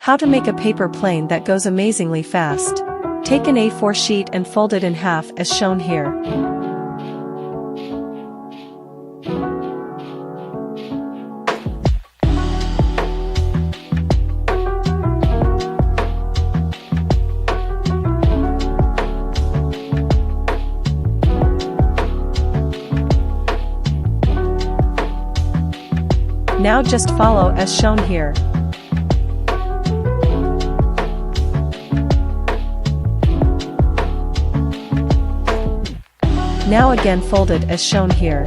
How to make a paper plane that goes amazingly fast. Take an A4 sheet and fold it in half as shown here. Now just follow as shown here. Now again fold it as shown here.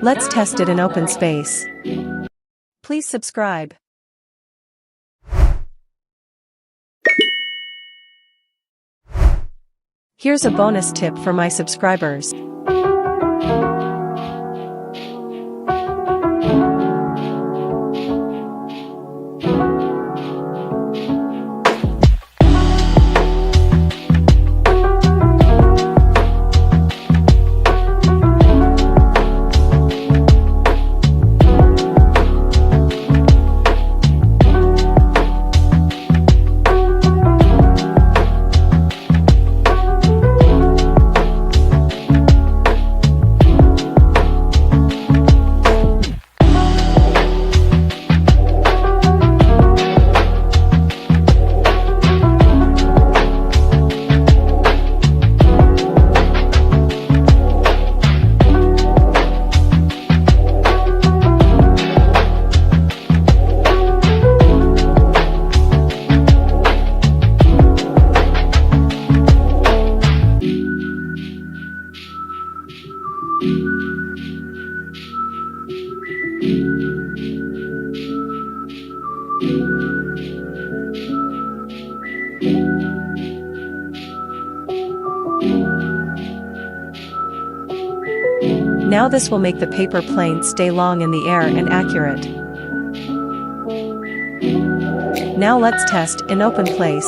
Let's test it in open space. Please subscribe. Here's a bonus tip for my subscribers. Now this will make the paper plane stay long in the air and accurate. Now let's test in open place.